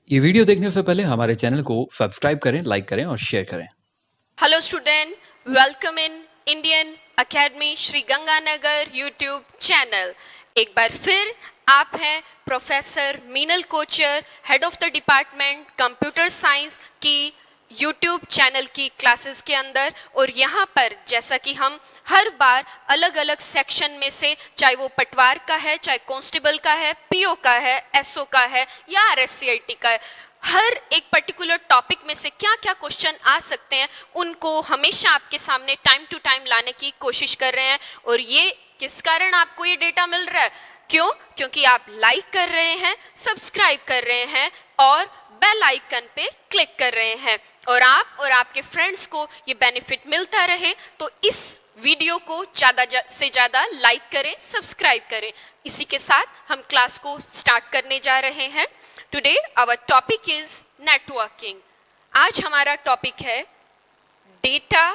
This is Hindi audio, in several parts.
ये वीडियो देखने से पहले हमारे चैनल को सब्सक्राइब करें, लाइक करें और शेयर करें। Hello student, welcome in Indian Academy Shri Ganganagar YouTube channel. एक बार फिर आप हैं professor Meenal Kochar, head of the department computer science की यूट्यूब चैनल की क्लासेस के अंदर। और यहाँ पर जैसा कि हम हर बार अलग अलग सेक्शन में से, चाहे वो पटवार का है, चाहे कांस्टेबल का है, पीओ का है, एसओ का है या आरएससीआईटी का है, हर एक पर्टिकुलर टॉपिक में से क्या क्या क्वेश्चन आ सकते हैं उनको हमेशा आपके सामने टाइम टू टाइम लाने की कोशिश कर रहे हैं। और ये किस कारण आपको ये डेटा मिल रहा है? क्यों? क्योंकि आप लाइक कर रहे हैं, सब्सक्राइब कर रहे हैं और बेल आइकन पे क्लिक कर रहे हैं। और आप और आपके फ्रेंड्स को ये बेनिफिट मिलता रहे तो इस वीडियो को ज़्यादा से ज़्यादा लाइक करें, सब्सक्राइब करें। इसी के साथ हम क्लास को स्टार्ट करने जा रहे हैं। Today our topic is networking. आज हमारा टॉपिक है data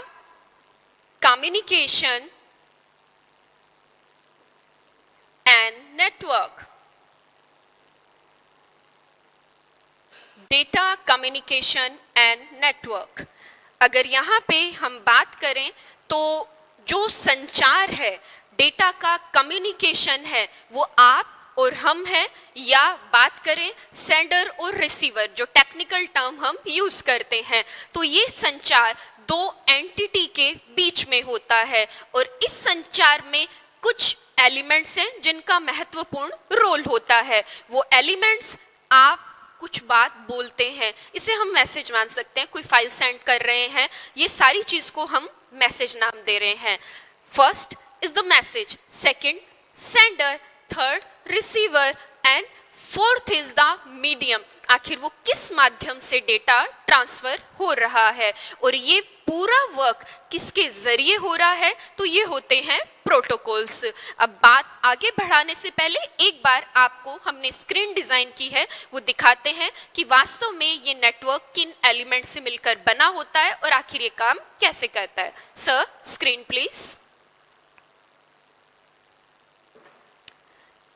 communication and network. Data communication and network. अगर यहाँ पे हम बात करें तो जो संचार है, डेटा का कम्युनिकेशन है, वो आप और हम हैं, या बात करें सेंडर और रिसीवर, जो टेक्निकल टर्म हम यूज करते हैं, तो ये संचार दो एंटिटी के बीच में होता है। और इस संचार में कुछ एलिमेंट्स हैं जिनका महत्वपूर्ण रोल होता है। वो एलिमेंट्स, आप कुछ बात बोलते हैं, इसे हम मैसेज मान सकते हैं। कोई फाइल सेंड कर रहे हैं, ये सारी चीज को हम मैसेज नाम दे रहे हैं। First is the message, second sender, third receiver and fourth is the medium. आखिर वो किस माध्यम से डेटा ट्रांसफर हो रहा है और ये पूरा वर्क किसके जरिए हो रहा है? तो ये होते हैं प्रोटोकॉल्स। अब बात आगे बढ़ाने से पहले एक बार आपको हमने स्क्रीन डिजाइन की है, वो दिखाते हैं कि वास्तव में ये नेटवर्क किन एलिमेंट से मिलकर बना होता है और आखिर ये काम कैसे करता है। Sir, screen please.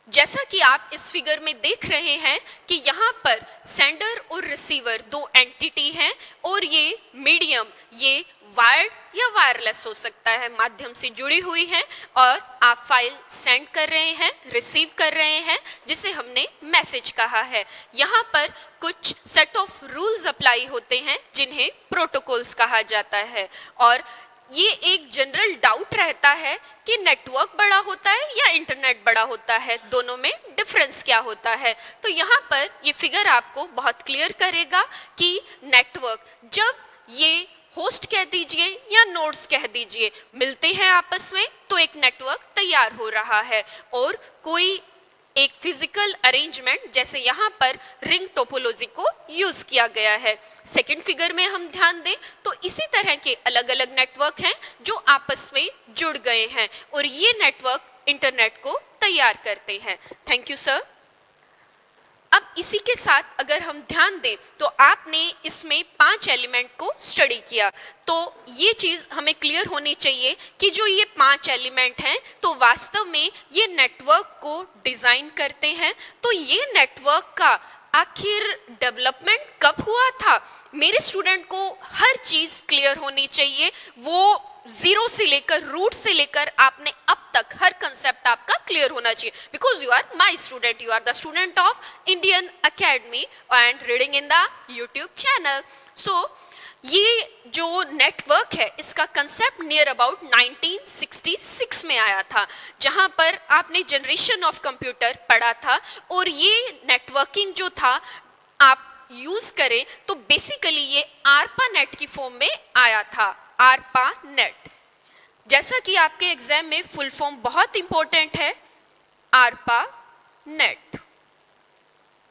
जैसा कि आप इस फिगर में देख रहे हैं कि यहाँ पर सेंडर और रिसीवर दो एंटिटी हैं और ये मीडियम, ये वायर्ड या वायरलेस हो सकता है, माध्यम से जुड़ी हुई है और आप फाइल सेंड कर रहे हैं, रिसीव कर रहे हैं, जिसे हमने मैसेज कहा है। यहाँ पर कुछ सेट ऑफ रूल्स अप्लाई होते हैं जिन्हें प्रोटोकॉल्स कहा जाता है। और ये एक जनरल डाउट रहता है कि नेटवर्क बड़ा होता है या इंटरनेट बड़ा होता है, दोनों में डिफरेंस क्या होता है? तो यहाँ पर ये फिगर आपको बहुत क्लियर करेगा कि नेटवर्क, जब ये होस्ट कह दीजिए या नोड्स कह दीजिए, मिलते हैं आपस में तो एक नेटवर्क तैयार हो रहा है। और कोई एक फिजिकल अरेंजमेंट, जैसे यहाँ पर रिंग टोपोलॉजी को यूज किया गया है। सेकंड फिगर में हम ध्यान दें तो इसी तरह के अलग अलग नेटवर्क हैं जो आपस में जुड़ गए हैं और ये नेटवर्क इंटरनेट को तैयार करते हैं। Thank you sir. अब इसी के साथ अगर हम ध्यान दें तो आपने इसमें 5 एलिमेंट को स्टडी किया, तो ये चीज हमें क्लियर होनी चाहिए कि जो ये 5 एलिमेंट हैं तो वास्तव में ये नेटवर्क को डिजाइन करते हैं। तो ये नेटवर्क का आखिर डेवलपमेंट कब हुआ था? मेरे स्टूडेंट को हर चीज क्लियर होनी चाहिए। वो जीरो से लेकर, रूट से लेकर आपने अब तक हर कंसेप्ट आपका क्लियर होना चाहिए, because you are my student, you are the student of Indian Academy and reading in the YouTube channel. So ये जो नेटवर्क है, इसका कंसेप्ट नियर अबाउट 1966 में आया था, जहां पर आपने जनरेशन ऑफ कंप्यूटर पढ़ा था। और ये नेटवर्किंग जो था, आप यूज करें तो बेसिकली ये आरपा नेट की फॉर्म में आया था, आरपा नेट। जैसा कि आपके एग्जाम में फुल फॉर्म बहुत इंपॉर्टेंट है, आरपा नेट।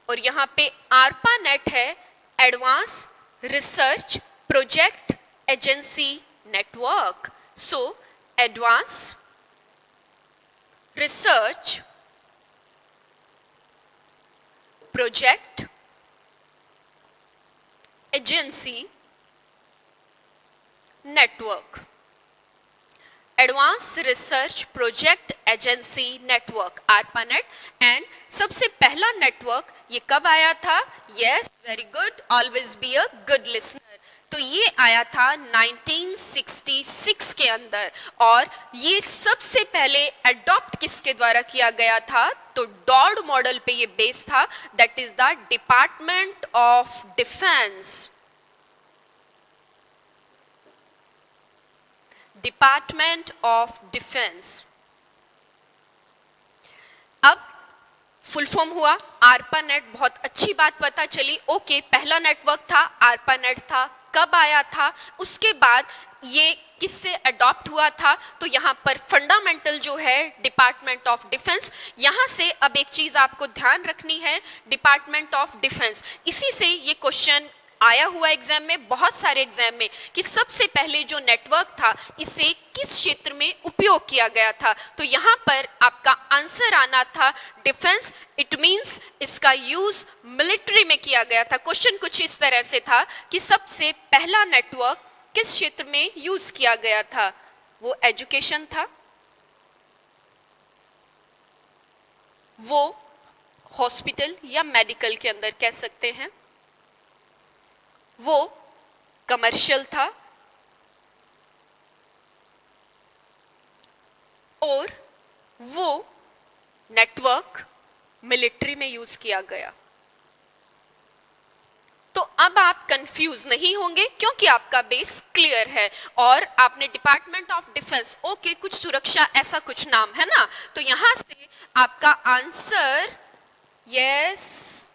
और यहाँ पे आरपा नेट है advance research project agency network. So advance research project agency network. Advance research project agency network ARPANET। And सबसे पहला नेटवर्क ये कब आया था? Yes, very good, always be a good listener. तो ये आया था 1966 के अंदर। और ये सबसे पहले अडॉप्ट किसके द्वारा किया गया था? तो डॉड मॉडल पे ये बेस था, that is the department of defence. Department of defence. अब फुल फॉर्म हुआ ARPANET। बहुत अच्छी बात पता चली। ओके, पहला नेटवर्क था ARPANET था, कब आया था, उसके बाद ये किससे अडॉप्ट हुआ था? तो यहाँ पर फंडामेंटल जो है डिपार्टमेंट ऑफ डिफेंस। यहाँ से अब एक चीज आपको ध्यान रखनी है, डिपार्टमेंट ऑफ डिफेंस, इसी से ये क्वेश्चन आया हुआ एग्जाम में, बहुत सारे एग्जाम में, कि सबसे पहले जो नेटवर्क था इसे किस क्षेत्र में उपयोग किया गया था? तो यहाँ पर आपका आंसर आना था डिफेंस। इट मींस इसका यूज मिलिट्री में किया गया था। क्वेश्चन कुछ इस तरह से था कि सबसे पहला नेटवर्क किस क्षेत्र में यूज किया गया था? वो एजुकेशन था, वो हॉस्पिटल या मेडिकल के अंदर कह सकते हैं, वो कमर्शियल था, और वो नेटवर्क मिलिट्री में यूज किया गया। तो अब आप कंफ्यूज नहीं होंगे क्योंकि आपका बेस क्लियर है और आपने डिपार्टमेंट ऑफ डिफेंस, ओके, कुछ सुरक्षा ऐसा कुछ नाम है ना, तो यहां से आपका answer yes,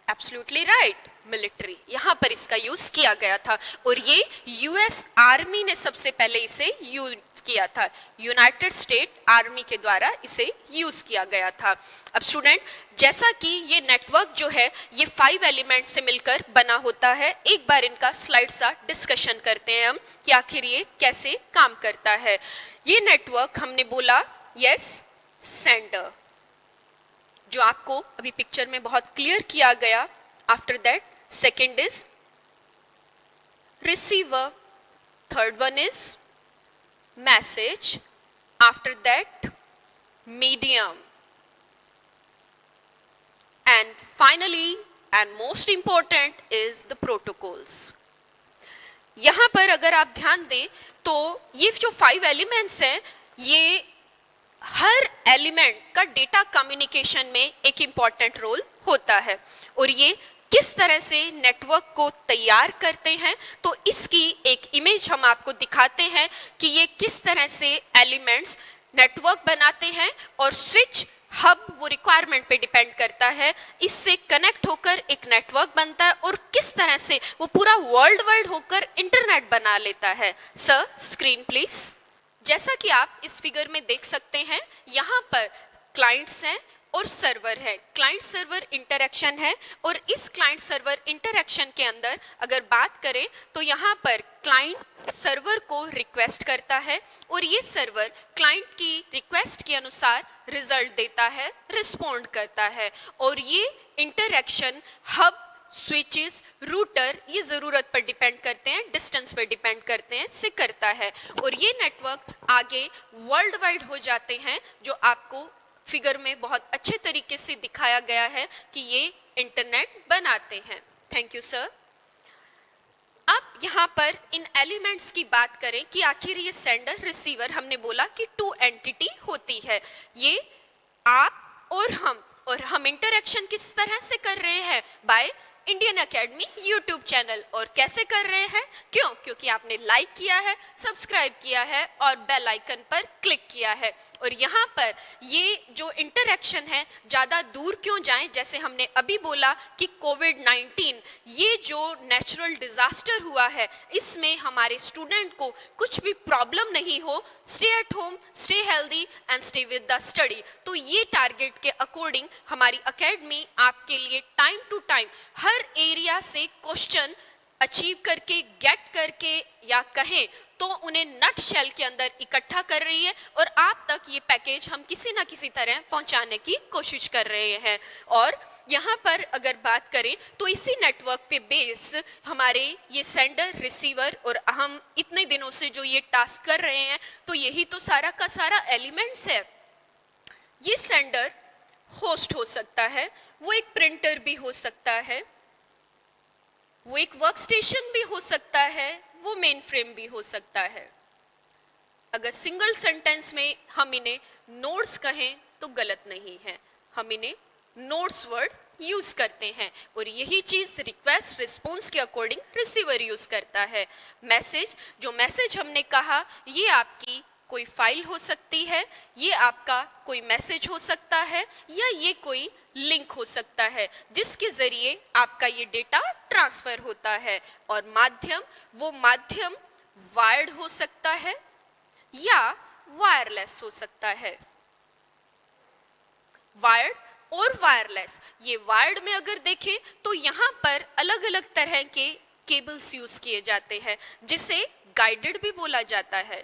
absolutely right, military, यहां पर इसका यूज किया गया था। और ये यूएस आर्मी ने सबसे पहले इसे यूज किया था, यूनाइटेड स्टेट आर्मी के द्वारा इसे यूज किया गया था। अब स्टूडेंट, जैसा कि ये नेटवर्क जो है ये 5 एलिमेंट से मिलकर बना होता है, एक बार इनका स्लाइड सा डिस्कशन करते हैं हम कि आखिर ये कैसे काम करता है। ये नेटवर्क हमने बोला यस, सेंडर, जो आपको अभी पिक्चर में बहुत क्लियर किया गया। After that second is receiver, third one is message, after that medium, and finally and most important is the protocols. यहां पर अगर आप ध्यान दें तो ये जो 5 एलिमेंट्स हैं, ये हर एलिमेंट का डेटा कम्युनिकेशन में एक इंपॉर्टेंट रोल होता है। और ये किस तरह से नेटवर्क को तैयार करते हैं, तो इसकी एक इमेज हम आपको दिखाते हैं कि ये किस तरह से एलिमेंट्स नेटवर्क बनाते हैं। और स्विच हब वो रिक्वायरमेंट पे डिपेंड करता है, इससे कनेक्ट होकर एक नेटवर्क बनता है और किस तरह से वो पूरा वर्ल्ड वाइड होकर इंटरनेट बना लेता है। Sir, screen please. जैसा कि आप इस फिगर में देख सकते हैं, यहाँ पर क्लाइंट्स हैं और सर्वर है। क्लाइंट सर्वर इंटरेक्शन है और इस क्लाइंट सर्वर इंटरेक्शन के अंदर अगर बात करें तो यहाँ पर क्लाइंट सर्वर को रिक्वेस्ट करता है और ये सर्वर क्लाइंट की रिक्वेस्ट के अनुसार रिजल्ट देता है, रिस्पॉन्ड करता है। और ये इंटरेक्शन हब, स्विचेस, रूटर, ये ज़रूरत पर डिपेंड करते हैं, डिस्टेंस पर डिपेंड करते हैं, से करता है। और ये नेटवर्क आगे वर्ल्ड वाइड हो जाते हैं, जो आपको फिगर में बहुत अच्छे तरीके से दिखाया गया है कि ये इंटरनेट बनाते हैं। Thank you sir. अब यहाँ पर इन एलिमेंट्स की बात करें कि आखिर ये सेंडर रिसीवर, हमने बोला कि 2 एंटिटी होती है, ये आप और हम इंटरेक्शन किस तरह से कर रहे हैं? By Indian academy YouTube channel. और कैसे कर रहे हैं? क्यों? क्योंकि आपने लाइक किया है, सब्सक्राइब किया है और बेल आइकन पर क्लिक किया है। और यहाँ पर ये जो इंटरेक्शन है, ज़्यादा दूर क्यों जाएं? जैसे हमने अभी बोला कि कोविड-19 ये जो नेचुरल डिजास्टर हुआ है, इसमें हमारे स्टूडेंट को कुछ भी प्रॉब्लम नहीं हो, stay at home, stay healthy and stay with the study. तो ये टारगेट के अकॉर्डिंग हमारी एकेडमी आपके लिए टाइम टू टाइम हर एरिया से क्वेश्चन अचीव करके, गेट करके, या कहें तो उन्हें नट शेल के अंदर इकट्ठा कर रही है और आप तक ये पैकेज हम किसी ना किसी तरह पहुंचाने की कोशिश कर रहे हैं। और यहाँ पर अगर बात करें तो इसी नेटवर्क पे बेस हमारे ये सेंडर रिसीवर और हम इतने दिनों से जो ये टास्क कर रहे हैं, तो यही तो सारा का सारा एलिमेंट्स है। ये सेंडर होस्ट हो सकता है, वो एक प्रिंटर भी हो सकता है, वो एक वर्क स्टेशन भी हो सकता है, वो मेन फ्रेम भी हो सकता है। अगर सिंगल सेंटेंस में हम इन्हें नोड्स कहें तो गलत नहीं है, हम इन्हें नोड्स वर्ड यूज करते हैं और यही चीज रिक्वेस्ट रिस्पॉन्स के अकॉर्डिंग रिसीवर यूज करता है। मैसेज, जो मैसेज हमने कहा ये आपकी कोई फाइल हो सकती है, ये आपका कोई मैसेज हो सकता है, या ये कोई लिंक हो सकता है जिसके जरिए आपका ये डेटा ट्रांसफर होता है। और माध्यम, वो माध्यम वायर्ड हो सकता है या वायरलेस हो सकता है। वायर्ड और वायरलेस, ये वायर्ड में अगर देखें तो यहाँ पर अलग अलग तरह के केबल्स यूज किए जाते हैं जिसे गाइडेड भी बोला जाता है।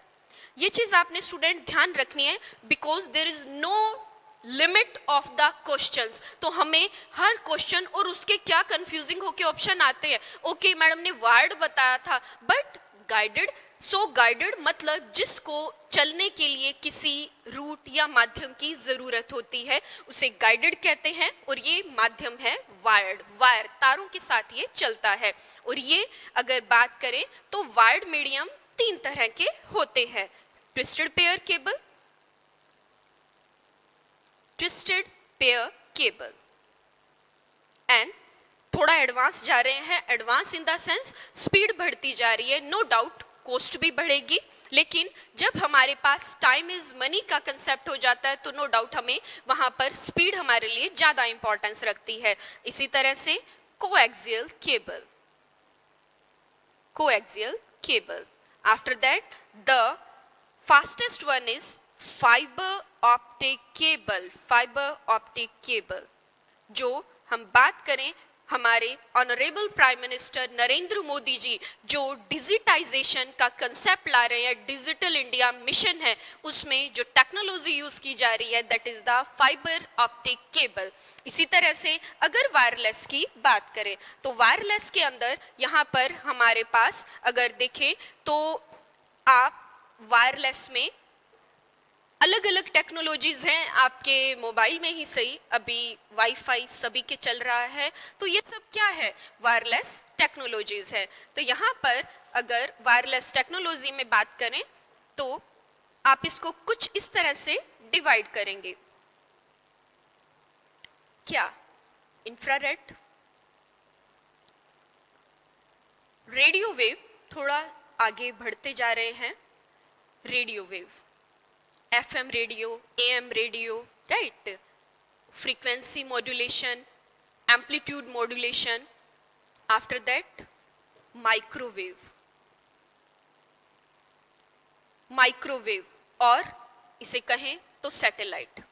ये चीज आपने स्टूडेंट ध्यान रखनी है, because there is no limit of the questions. तो हमें हर क्वेश्चन और उसके क्या कंफ्यूजिंग होके ऑप्शन आते हैं। ओके मैडम ने वायर्ड बताया था बट गाइडेड, सो गाइडेड मतलब जिसको चलने के लिए किसी रूट या माध्यम की जरूरत होती है उसे गाइडेड कहते हैं। और ये माध्यम है वायर्ड, वायर तारों के साथ ये चलता है। और ये अगर बात करें तो वायर्ड मीडियम तीन तरह के होते हैं, twisted pair cable, twisted pair cable and थोड़ा एडवांस जा रहे हैं। Advance in the sense speed बढ़ती जा रही है, नो डाउट कॉस्ट भी बढ़ेगी, लेकिन जब हमारे पास टाइम इज मनी का कंसेप्ट हो जाता है तो नो डाउट हमें वहां पर स्पीड हमारे लिए ज्यादा इंपॉर्टेंस रखती है। इसी तरह से coaxial cable, coaxial cable. After that the fastest one is fibre optic cable, fibre optic cable. जो हम बात करें हमारे honourable prime minister Narendra Modi ji जो डिजिटाइजेशन का कंसेप्ट ला रहे हैं, डिजिटल इंडिया मिशन है, उसमें जो टेक्नोलॉजी यूज की जा रही है that is the fibre optic cable. इसी तरह से अगर वायरलेस की बात करें तो वायरलेस के अंदर यहाँ पर हमारे पास अगर देखें तो आप वायरलेस में अलग अलग टेक्नोलॉजीज हैं, आपके मोबाइल में ही सही, अभी वाईफाई सभी के चल रहा है, तो ये सब क्या है, वायरलेस टेक्नोलॉजीज है। तो यहाँ पर अगर वायरलेस टेक्नोलॉजी में बात करें तो आप इसको कुछ इस तरह से डिवाइड करेंगे। क्या, इंफ्रारेड, रेडियो वेव, थोड़ा आगे बढ़ते जा रहे हैं, radio wave, FM radio, AM radio, right, frequency modulation, amplitude modulation. After that microwave, microwave और इसे कहें तो satellite,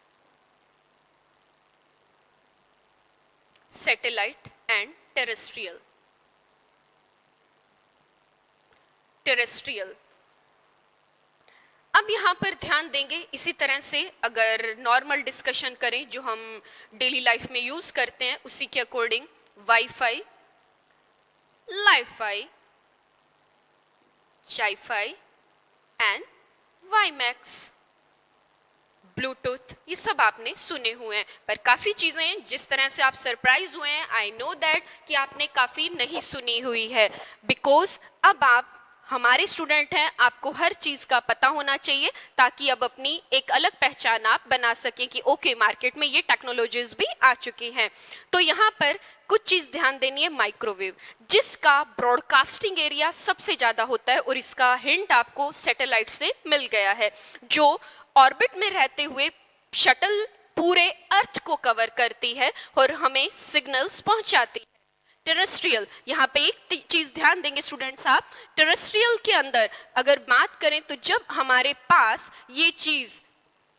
satellite and terrestrial, terrestrial. अब यहाँ पर ध्यान देंगे इसी तरह से अगर नॉर्मल डिस्कशन करें जो हम डेली लाइफ में यूज करते हैं उसी के according, WiFi, LiFi, GiFi and WiMAX, Bluetooth, ये सब आपने सुने हुए हैं। पर काफ़ी चीज़ें हैं जिस तरह से आप सरप्राइज हुए हैं, आई नो दैट कि आपने काफ़ी नहीं सुनी हुई है, बिकॉज अब आप हमारे स्टूडेंट हैं, आपको हर चीज़ का पता होना चाहिए ताकि अब अपनी एक अलग पहचान आप बना सकें कि ओके मार्केट में ये टेक्नोलॉजीज भी आ चुकी हैं। तो यहाँ पर कुछ चीज़ ध्यान देनी है, माइक्रोवेव जिसका ब्रॉडकास्टिंग एरिया सबसे ज़्यादा होता है और इसका हिंट आपको सैटेलाइट से मिल गया है, जो ऑर्बिट में रहते हुए शटल पूरे अर्थ को कवर करती है और हमें सिग्नल्स पहुंचाती है। टेरेस्ट्रियल, यहाँ पे एक चीज ध्यान देंगे स्टूडेंट्स आप, टेरेस्ट्रियल के अंदर अगर बात करें तो जब हमारे पास ये चीज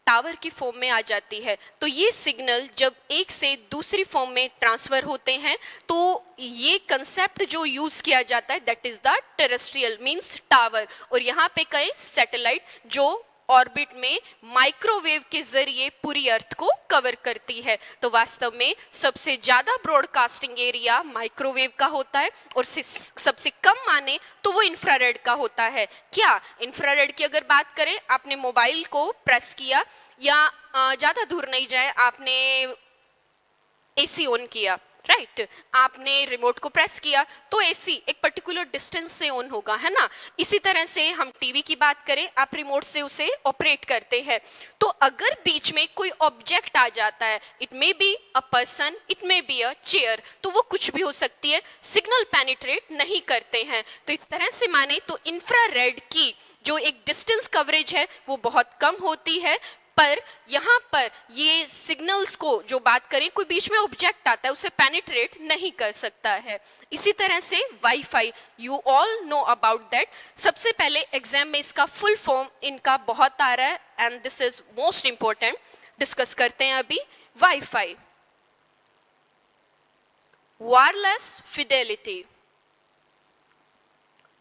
टावर की फॉर्म में आ जाती है तो ये सिग्नल जब एक से दूसरी फॉर्म में ट्रांसफर होते हैं तो ये कंसेप्ट जो यूज किया जाता है that is the terrestrial means tower, और यहाँ पे कहें सैटेलाइट जो ऑर्बिट में माइक्रोवेव के जरिए पूरी अर्थ को कवर करती है। तो वास्तव में सबसे ज्यादा ब्रॉडकास्टिंग एरिया माइक्रोवेव का होता है और सबसे कम माने तो वो इंफ्रारेड का होता है। क्या इंफ्रारेड की अगर बात करें, आपने मोबाइल को प्रेस किया या ज्यादा दूर नहीं जाए, आपने एसी ऑन किया, राइट, आपने रिमोट को प्रेस किया तो एसी एक पर्टिकुलर डिस्टेंस से ऑन होगा, है ना। इसी तरह से हम टीवी की बात करें, आप रिमोट से उसे ऑपरेट करते हैं। तो अगर बीच में कोई ऑब्जेक्ट आ जाता है, it may be a person, it may be a chair, तो वो कुछ भी हो सकती है, सिग्नल पेनिट्रेट नहीं करते हैं। तो इस तरह से माने तो इंफ्रारेड की जो एक डिस्टेंस कवरेज है वो बहुत कम होती है, पर यहाँ पर ये सिग्नल्स को जो बात करें, कोई बीच में ऑब्जेक्ट आता है उसे पेनिट्रेट नहीं कर सकता है। इसी तरह से wifi, you all know about that. सबसे पहले एग्जाम में इसका फुल फॉर्म इनका बहुत आ रहा है and this is most important, discuss करते हैं अभी। Wifi, wireless Fidelity,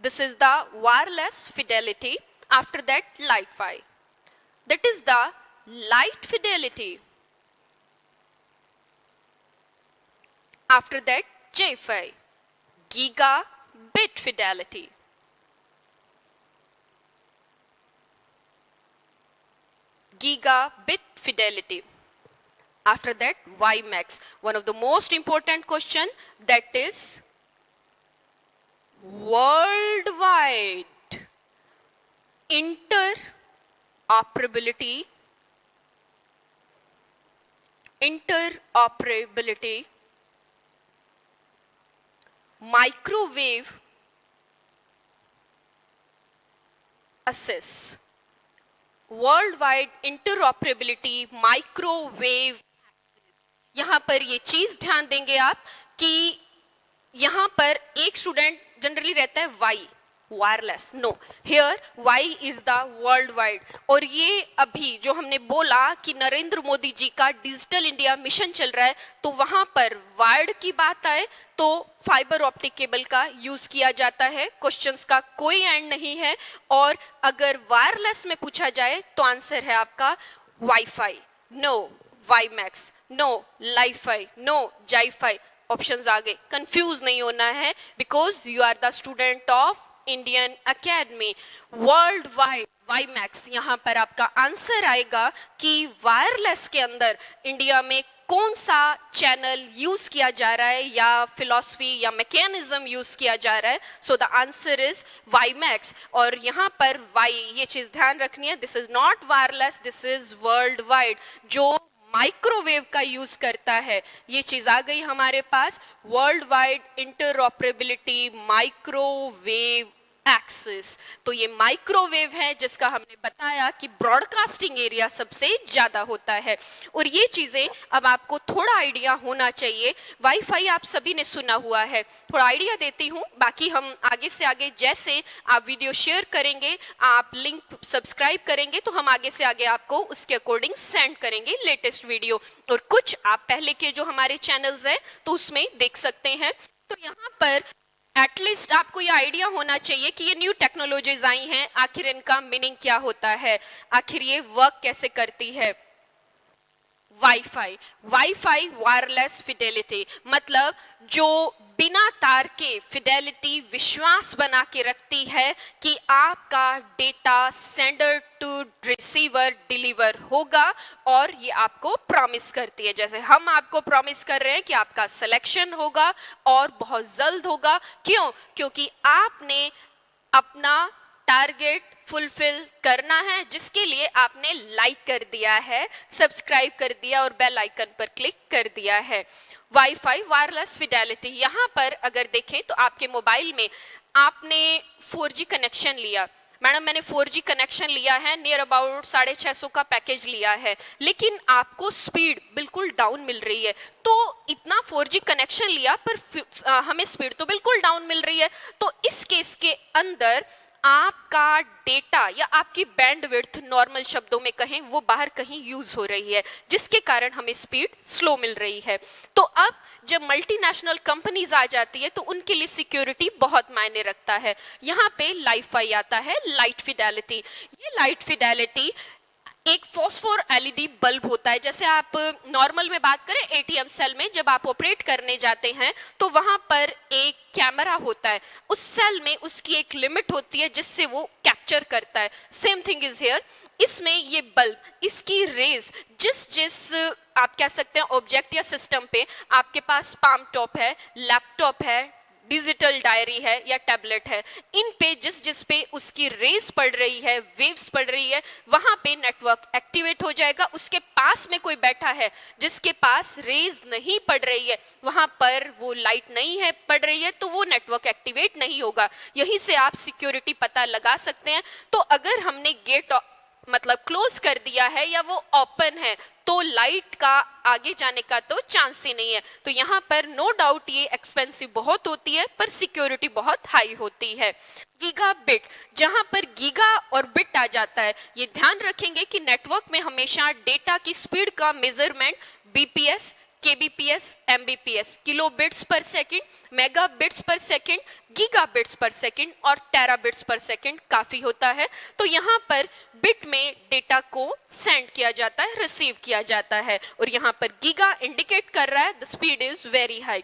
this is the wireless fidelity. After that, light-fi, that is the light fidelity. After that, J-fi, gigabit fidelity. Gigabit fidelity. After that, WiMAX, one of the most important question, that is worldwide interoperability, microwave access, world wide interoperability microwave. यहाँ पर ये चीज ध्यान देंगे आप कि यहाँ पर एक स्टूडेंट जनरली रहता है Wi, wireless, no, here Wi is the world wide. और ये अभी जो हमने बोला कि नरेंद्र मोदी जी का डिजिटल इंडिया मिशन चल रहा है, तो वहां पर वायर्ड की बात आए तो फाइबर ऑप्टिक केबल का यूज किया जाता है। क्वेश्चंस का कोई एंड नहीं है। और अगर वायरलेस में पूछा जाए तो आंसर है आपका WiFi, no, WiMAX, no, LiFi, no, GiFi. Options आगे, कंफ्यूज नहीं होना है, because you are the student of Indian Academy. World wide WiMAX, यहाँ पर आपका आंसर आएगा कि वायरलेस के अंदर इंडिया में कौन सा चैनल यूज किया जा रहा है या फिलॉसफी या मैकेनिज्म यूज किया जा रहा है। So the answer is WiMAX. और यहाँ पर वाई, ये चीज ध्यान रखनी है, this is not wireless, this is world wide, जो माइक्रोवेव का यूज करता है। ये चीज आ गई हमारे पास, world wide interoperability microwave access. तो ये माइक्रोवेव है जिसका हमने बताया कि ब्रॉडकास्टिंग एरिया सबसे ज्यादा होता है। और ये चीजें अब आपको थोड़ा आइडिया होना चाहिए। वाईफाई आप सभी ने सुना हुआ है, थोड़ा आइडिया देती हूँ, बाकी हम आगे से आगे जैसे आप वीडियो शेयर करेंगे, आप लिंक सब्सक्राइब करेंगे, तो हम आगे से आगे आपको उसके अकॉर्डिंग सेंड करेंगे लेटेस्ट वीडियो। और कुछ आप पहले के जो हमारे चैनल्स हैं तो उसमें देख सकते हैं। तो यहाँ पर एटलीस्ट आपको ये आइडिया होना चाहिए कि ये न्यू टेक्नोलॉजीज आई हैं, आखिर इनका मीनिंग क्या होता है, आखिर ये वर्क कैसे करती है। वाईफाई, वाईफाई वायरलेस फिडेलिटी, मतलब जो बिना तार के फिडेलिटी, विश्वास बना के रखती है कि आपका data sender to receiver deliver होगा, और ये आपको प्रॉमिस करती है, जैसे हम आपको प्रॉमिस कर रहे हैं कि आपका सिलेक्शन होगा और बहुत जल्द होगा। क्यों? क्योंकि आपने अपना टारगेट फुलफिल करना है, जिसके लिए आपने लाइक कर दिया है, सब्सक्राइब कर दिया और बेल आइकन पर क्लिक कर दिया है। वाईफाई वायरलेस फिडेलिटी, यहाँ पर अगर देखें तो आपके मोबाइल में आपने 4G कनेक्शन लिया, मैडम मैंने 4G कनेक्शन लिया है, नियर अबाउट 650 का पैकेज लिया है, लेकिन आपको स्पीड बिल्कुल डाउन मिल रही है। तो इतना 4G कनेक्शन लिया पर हमें स्पीड तो बिल्कुल डाउन मिल रही है। तो इस केस के अंदर आपका डेटा या आपकी बैंडविड्थ नॉर्मल शब्दों में कहें वो बाहर कहीं यूज हो रही है, जिसके कारण हमें स्पीड स्लो मिल रही है। तो अब जब मल्टीनेशनल कंपनीज आ जाती है तो उनके लिए सिक्योरिटी बहुत मायने रखता है। यहाँ पे लाइफाई आता है, लाइट फिडेलिटी। ये लाइट फिडेलिटी एक फॉस्फोर एलईडी बल्ब होता है। जैसे आप नॉर्मल में बात करें, एटीएम सेल में जब आप ऑपरेट करने जाते हैं तो वहां पर एक कैमरा होता है, उस सेल में उसकी एक लिमिट होती है जिससे वो कैप्चर करता है। Same thing is here. इसमें ये बल्ब, इसकी रेज जिस जिस आप कह सकते हैं ऑब्जेक्ट या सिस्टम पे, आपके पास पाम टॉप है, लैपटॉप है, डिजिटल डायरी है या टैबलेट है, इन पे जिस जिस पे उसकी रेज पड़ रही है, वेव्स पड़ रही है, वहां पे नेटवर्क एक्टिवेट हो जाएगा। उसके पास में कोई बैठा है जिसके पास रेज नहीं पड़ रही है, वहां पर वो लाइट नहीं है पड़ रही है, तो वो नेटवर्क एक्टिवेट नहीं होगा। यहीं से आप सिक्योरिटी पता लगा सकते हैं। तो अगर हमने गेट मतलब क्लोज कर दिया है या वो ओपन है तो लाइट का आगे जाने का तो चांस ही नहीं है। तो यहाँ पर नो डाउट ये एक्सपेंसिव बहुत होती है पर सिक्योरिटी बहुत हाई होती है। गीगा बिट, जहां पर गीगा और बिट आ जाता है, ये ध्यान रखेंगे कि नेटवर्क में हमेशा डेटा की स्पीड का measurement BPS, kbps, Mbps, kilo bits पर सेकंड, मेगा बिट्स पर सेकंड, गीगा बिट्स पर सेकंड और टेरा बिट्स पर सेकंड काफी होता है। तो यहाँ पर बिट में डेटा को सेंड किया जाता है, रिसीव किया जाता है, और यहाँ पर गीगा इंडिकेट कर रहा है the speed is very high.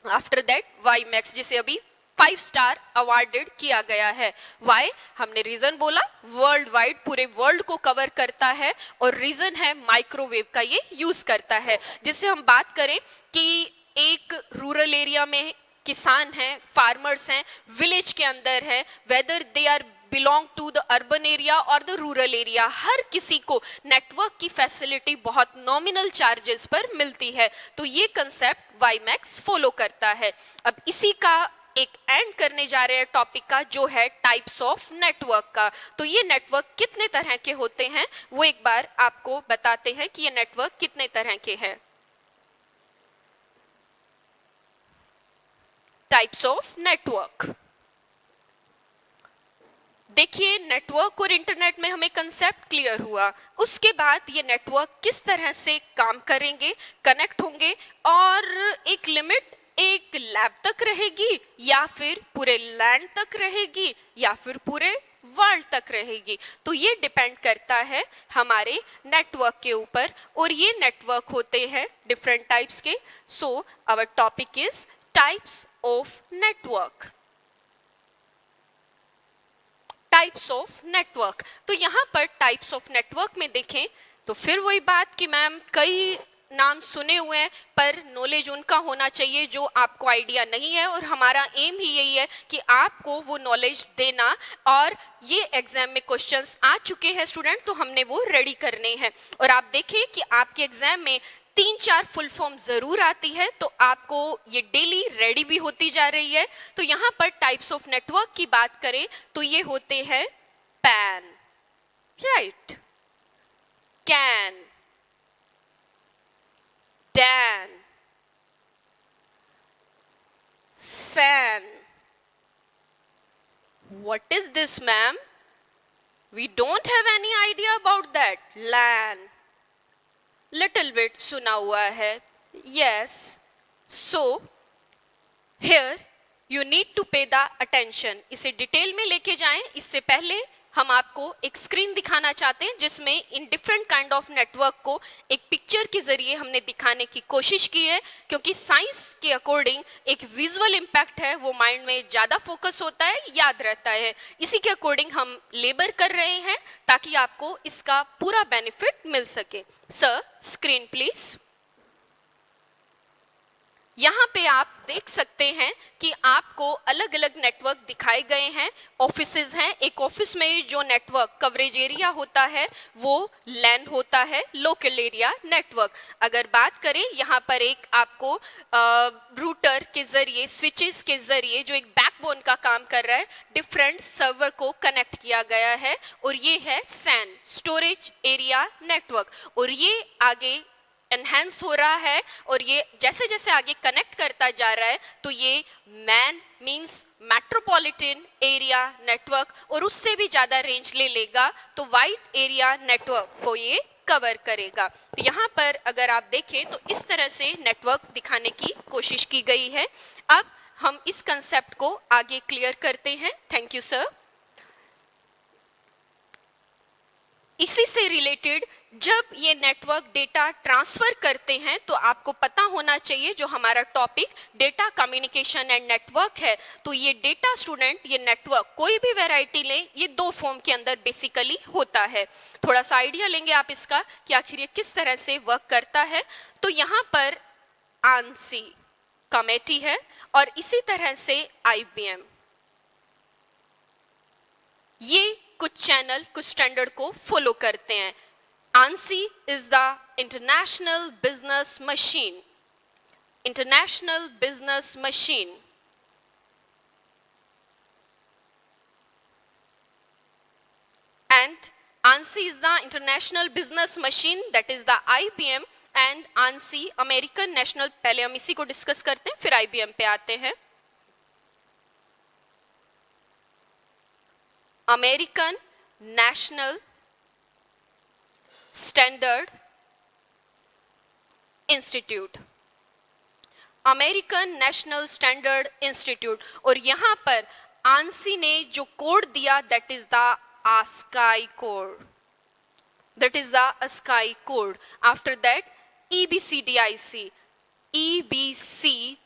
After that WiMAX, जिसे अभी 5 स्टार अवार्डेड किया गया है। वाई, हमने रीजन बोला, वर्ल्ड वाइड पूरे वर्ल्ड को कवर करता है, और रीजन है माइक्रोवेव का ये यूज करता है। जिससे हम बात करें कि एक रूरल एरिया में किसान हैं, फार्मर्स हैं, विलेज के अंदर हैं, whether they are belong to the urban area और द रूरल एरिया, हर किसी को नेटवर्क की फैसिलिटी बहुत नॉमिनल चार्जेस पर मिलती है। तो ये कंसेप्ट वाईमैक्स फॉलो करता है। अब इसी का एक एंड करने जा रहे हैं टॉपिक का, जो है टाइप्स ऑफ नेटवर्क का। तो ये नेटवर्क कितने तरह के होते हैं वो एक बार आपको बताते हैं कि ये नेटवर्क कितने तरह के हैं। टाइप्स ऑफ नेटवर्क, देखिए नेटवर्क और इंटरनेट में हमें कंसेप्ट क्लियर हुआ। उसके बाद ये नेटवर्क किस तरह से काम करेंगे, कनेक्ट होंगे, और एक लिमिट एक लैब तक रहेगी या फिर पूरे लैंड तक रहेगी या फिर पूरे वर्ल्ड तक रहेगी, तो ये डिपेंड करता है हमारे नेटवर्क के ऊपर। और ये नेटवर्क होते हैं डिफरेंट टाइप्स के। So our topic is types of network. Types of network, तो यहाँ पर टाइप्स ऑफ नेटवर्क में देखें तो फिर वही बात कि मैम कई नाम सुने हुए हैं पर नॉलेज उनका होना चाहिए जो आपको आइडिया नहीं है, और हमारा एम ही यही है कि आपको वो नॉलेज देना। और ये एग्जाम में क्वेश्चंस आ चुके हैं स्टूडेंट, तो हमने वो रेडी करने हैं। और आप देखें कि आपके एग्जाम में 3-4 फुल फॉर्म जरूर आती है, तो आपको ये डेली रेडी भी होती जा रही है। तो यहाँ पर टाइप्स ऑफ नेटवर्क की बात करें तो ये होते हैं pan, right, can, Dan, San. What is this, ma'am? We don't have any idea about that. LAN. Little bit सुना हुआ है. Yes. So, here you need to pay the attention. इसे डिटेल में लेके जाएं। इससे पहले हम आपको एक स्क्रीन दिखाना चाहते हैं जिसमें in different kind of network को एक पिक्चर के जरिए हमने दिखाने की कोशिश की है, क्योंकि साइंस के अकॉर्डिंग एक विजुअल इम्पैक्ट है वो माइंड में ज़्यादा फोकस होता है, याद रहता है। इसी के अकॉर्डिंग हम लेबर कर रहे हैं ताकि आपको इसका पूरा बेनिफिट मिल सके। Sir, screen please. यहाँ पे आप देख सकते हैं कि आपको अलग अलग नेटवर्क दिखाए गए हैं। ऑफिसेज हैं, एक ऑफिस में जो नेटवर्क कवरेज एरिया होता है वो लैन होता है, लोकल एरिया नेटवर्क। अगर बात करें यहाँ पर एक आपको रूटर के जरिए, स्विचेस के जरिए जो एक बैकबोन का काम कर रहा है, डिफरेंट सर्वर को कनेक्ट किया गया है, और ये है सैन, स्टोरेज एरिया नेटवर्क। और ये आगे एनहेंस हो रहा है और ये जैसे जैसे आगे कनेक्ट करता जा रहा है तो ये man means metropolitan area network और उससे भी ज़्यादा रेंज ले लेगा तो वाइड एरिया नेटवर्क को ये कवर करेगा। तो यहाँ पर अगर आप देखें तो इस तरह से नेटवर्क दिखाने की कोशिश की गई है। अब हम इस कंसेप्ट को आगे क्लियर करते हैं। Thank you sir. इसी से रिलेटेड जब ये नेटवर्क डेटा ट्रांसफर करते हैं तो आपको पता होना चाहिए जो हमारा topic data communication and network है, तो ये डेटा स्टूडेंट ये नेटवर्क कोई भी वैरायटी ले ये दो फॉर्म के अंदर बेसिकली होता है। थोड़ा सा आइडिया लेंगे आप इसका कि आखिर ये किस तरह से वर्क करता है। तो यहाँ पर आंसी कमेटी है और इसी तरह से IBM, ये कुछ चैनल कुछ स्टैंडर्ड को फॉलो करते हैं। ANSI is the international business machine. International business machine. And ANSI is the international business machine, that is the IBM, and ANSI American National, पहले हम इसी को डिस्कस करते हैं फिर IBM पे आते हैं। American national standard institute, American national standard institute, और यहां पर आंसी ने जो कोड दिया that is the ASCII code, that is the ASCII code. After that EBCDIC, EBCDIC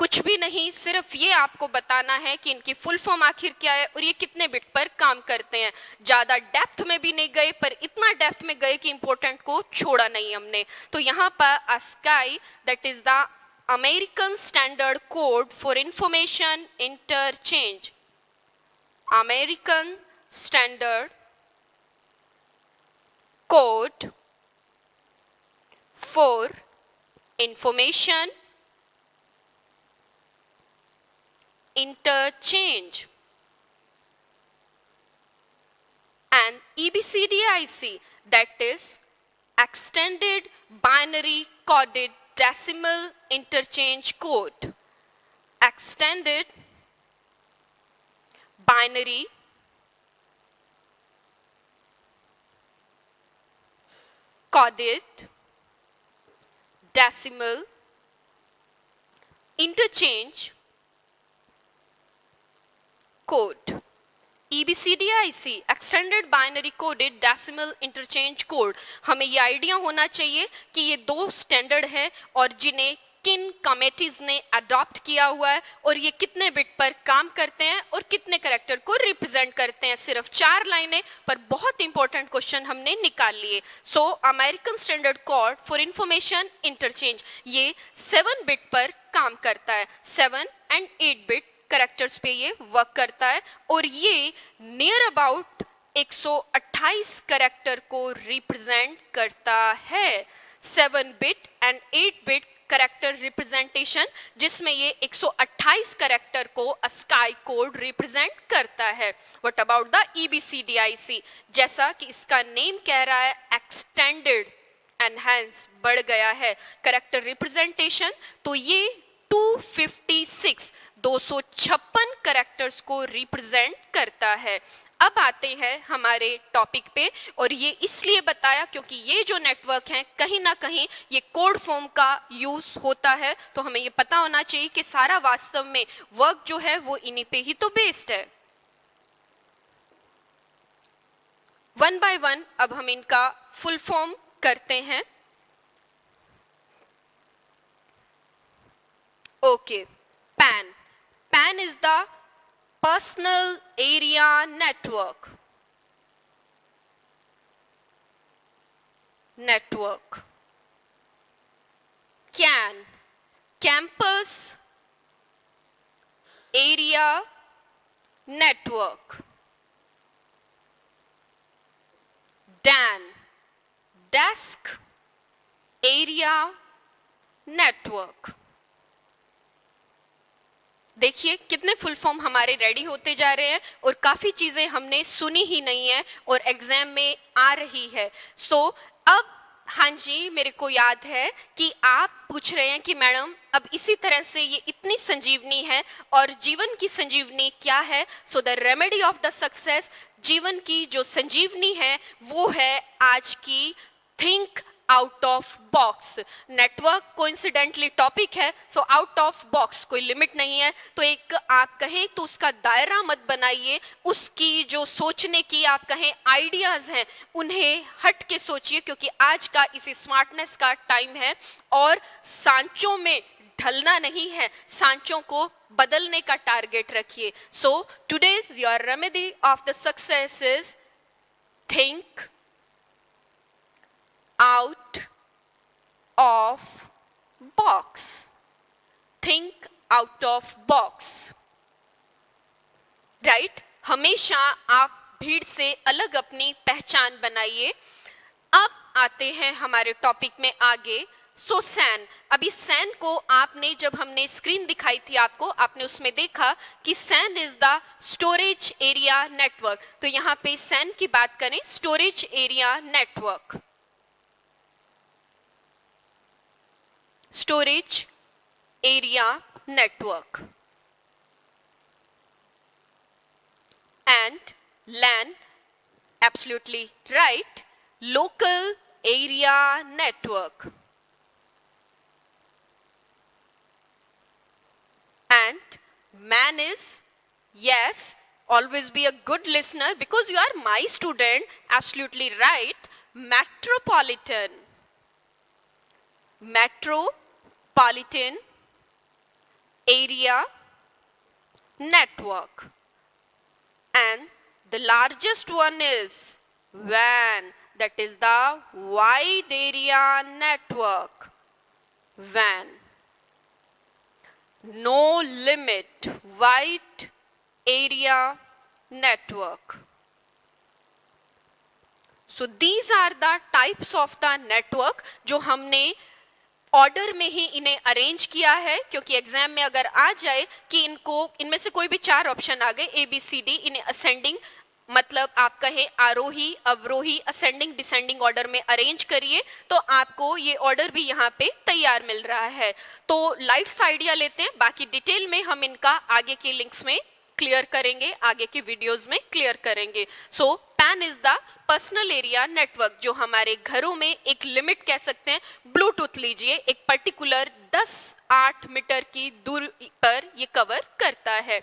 कुछ भी नहीं, सिर्फ ये आपको बताना है कि इनकी फुल फॉर्म आखिर क्या है और ये कितने बिट पर काम करते हैं। ज़्यादा डेप्थ में भी नहीं गए पर इतना डेप्थ में गए कि इंपॉर्टेंट को छोड़ा नहीं हमने। तो यहाँ पर ASCII that is the American standard code for information interchange, American standard code for information interchange, and EBCDIC that is extended binary coded decimal interchange code, extended binary coded decimal interchange code, EBCDIC extended binary coded decimal interchange code. हमें ये आइडिया होना चाहिए कि ये दो स्टैंडर्ड हैं और जिन्हें किन कमेटीज ने अडॉप्ट किया हुआ है और ये कितने बिट पर काम करते हैं और कितने कैरेक्टर को रिप्रेजेंट करते हैं। सिर्फ 4 लाइनें पर बहुत इंपॉर्टेंट क्वेश्चन हमने निकाल लिए। सो American standard code for information interchange ये 7 बिट पर काम करता है, 7 and 8 बिट कैरेक्टर्स पे ये वर्क करता है और ये नियर अबाउट 128 कैरेक्टर को रिप्रेजेंट करता है। 7 bit and 8 bit character representation जिसमें ये 128 कैरेक्टर को ASCII कोड रिप्रेजेंट करता है। व्हाट अबाउट द EBCDIC, जैसा कि इसका नेम कह रहा है एक्सटेंडेड एनहांस बढ़ गया है कैरेक्टर रिप्रेजेंटेशन, तो ये 256 कैरेक्टर्स को रिप्रेजेंट करता है। अब आते हैं हमारे टॉपिक पे और ये इसलिए बताया क्योंकि ये जो नेटवर्क हैं कहीं ना कहीं ये कोड फॉर्म का यूज होता है, तो हमें ये पता होना चाहिए कि सारा वास्तव में वर्क जो है वो इन्हीं पे ही तो बेस्ड है। वन बाय वन अब हम इनका फुल फॉर्म करते हैं। Okay, PAN. PAN is the Personal Area Network. CAN, Campus Area Network. DAN, Desk Area Network. देखिए कितने फुल फॉर्म हमारे रेडी होते जा रहे हैं और काफ़ी चीज़ें हमने सुनी ही नहीं है और एग्जाम में आ रही है। सो अब हाँ जी, मेरे को याद है कि आप पूछ रहे हैं कि मैडम अब इसी तरह से ये इतनी संजीवनी है और जीवन की संजीवनी क्या है। So the remedy of the success, जीवन की जो संजीवनी है वो है आज की think out of box. Network coincidentally topic है, सो आउट ऑफ बॉक्स कोई लिमिट नहीं है। तो एक आप कहें तो उसका दायरा मत बनाइए, उसकी जो सोचने की आप कहें आइडियाज हैं उन्हें हट के सोचिए, क्योंकि आज का इसी स्मार्टनेस का टाइम है और सांचों में ढलना नहीं है, सांचों को बदलने का टारगेट रखिए। So today's your remedy of the success is think out of box. Think out of box. Right? हमेशा आप भीड़ से अलग अपनी पहचान बनाइए। अब आते हैं हमारे टॉपिक में आगे। सो सैन, अभी सैन को आपने जब हमने स्क्रीन दिखाई थी आपको, आपने उसमें देखा कि SAN is the storage area network. तो यहाँ पे सैन की बात करें, storage area network, storage area network, and LAN, absolutely right, local area network, and MAN is, yes, always be a good listener because you are my student, absolutely right, metropolitan, metropolitan area network, and the largest one is WAN, that is the wide area network, WAN, no limit wide area network. So these are the types of the network जो हमने ऑर्डर में ही इन्हें अरेंज किया है, क्योंकि एग्जाम में अगर आ जाए कि इनको इनमें से कोई भी 4 ऑप्शन आ गए ABCD, इन्हें असेंडिंग मतलब आप कहें आरोही अवरोही असेंडिंग डिसेंडिंग ऑर्डर में अरेंज करिए, तो आपको ये ऑर्डर भी यहाँ पे तैयार मिल रहा है। तो लाइट्स आइडिया लेते हैं, बाकी डिटेल में हम इनका आगे के लिंक्स में क्लियर करेंगे, आगे के वीडियोस में क्लियर करेंगे। So PAN is the personal area network, जो हमारे घरों में एक लिमिट कह सकते हैं, ब्लूटूथ लीजिए, एक पर्टिकुलर 10-8 मीटर की दूरी पर ये कवर करता है।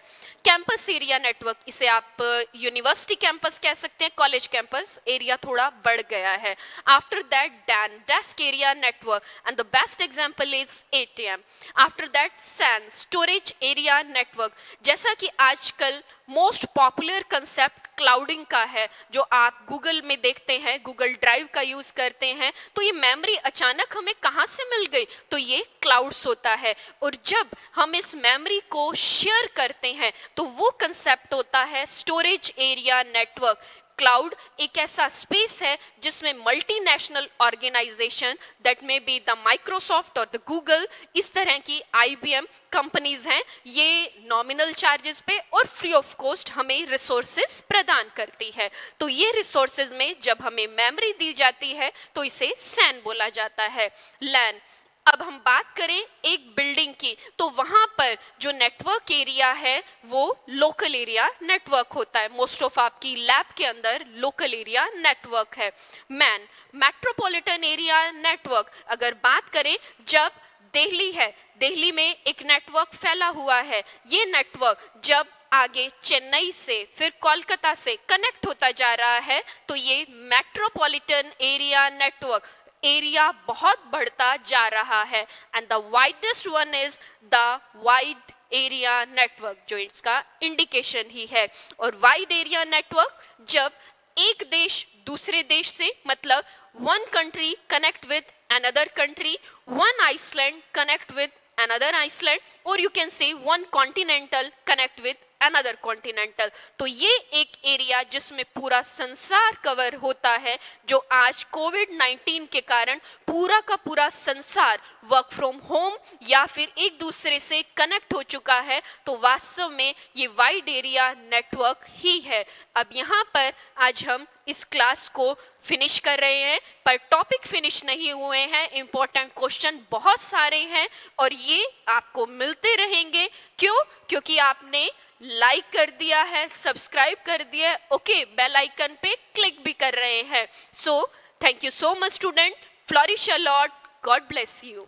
कैंपस एरिया नेटवर्क, इसे आप यूनिवर्सिटी कैंपस कह सकते हैं, कॉलेज कैंपस एरिया थोड़ा बढ़ गया है। After that DAN, desk area network, and the best example is ATM। After that SAN, storage area network. जैसा कि आजकल मोस्ट पॉपुलर कंसेप्ट क्लाउडिंग का है, जो आप गूगल में देखते हैं, गूगल ड्राइव का यूज करते हैं, तो ये मेमोरी अचानक हमें कहाँ से मिल गई, तो ये क्लाउड्स होता है। और जब हम इस मेमोरी को शेयर करते हैं तो वो कंसेप्ट होता है स्टोरेज एरिया नेटवर्क। क्लाउड एक ऐसा स्पेस है जिसमें मल्टीनेशनल ऑर्गेनाइजेशन, दैट में बी द माइक्रोसॉफ्ट और द गूगल, इस तरह की IBM कंपनीज हैं, ये नॉमिनल चार्जेस पे और फ्री ऑफ कॉस्ट हमें रिसोर्सेज प्रदान करती है। तो ये रिसोर्सेज में जब हमें मेमोरी दी जाती है तो इसे सैन बोला जाता है। लैन, अब हम बात करें एक बिल्डिंग की, तो वहां पर जो नेटवर्क एरिया है वो लोकल एरिया नेटवर्क होता है। मोस्ट ऑफ आपकी लैब के अंदर लोकल एरिया नेटवर्क है। मैन, मेट्रोपॉलिटन एरिया नेटवर्क, अगर बात करें जब दिल्ली है, दिल्ली में एक नेटवर्क फैला हुआ है, ये नेटवर्क जब आगे चेन्नई से फिर कोलकाता से कनेक्ट होता जा रहा है तो ये मेट्रोपॉलिटन एरिया नेटवर्क एरिया बहुत बढ़ता जा रहा है। And the widest one is the wide area network, जो इसका इंडिकेशन ही है। और वाइड एरिया नेटवर्क जब एक देश दूसरे देश से, मतलब one country connect with another country, one Iceland connect with another Iceland, or you can say one continental connect with another continental. तो ये एक एरिया जिसमें पूरा संसार कवर होता है, जो आज कोविड-19 के कारण पूरा का पूरा संसार वर्क फ्रॉम होम या फिर एक दूसरे से कनेक्ट हो चुका है। तो वास्तव में ये वाइड एरिया नेटवर्क ही है। अब यहाँ पर आज हम इस क्लास को फिनिश कर रहे हैं, पर टॉपिक फिनिश नहीं हुए हैं। इंपॉर्टेंट क्वेश्चन बहुत सारे हैं और ये आपको मिलते रहेंगे। क्यों? क्योंकि आपने लाइक कर दिया है, सब्सक्राइब कर दिया है, ओके, बेल आइकन पे क्लिक भी कर रहे हैं। So thank you so much student, flourish a lot, God bless you.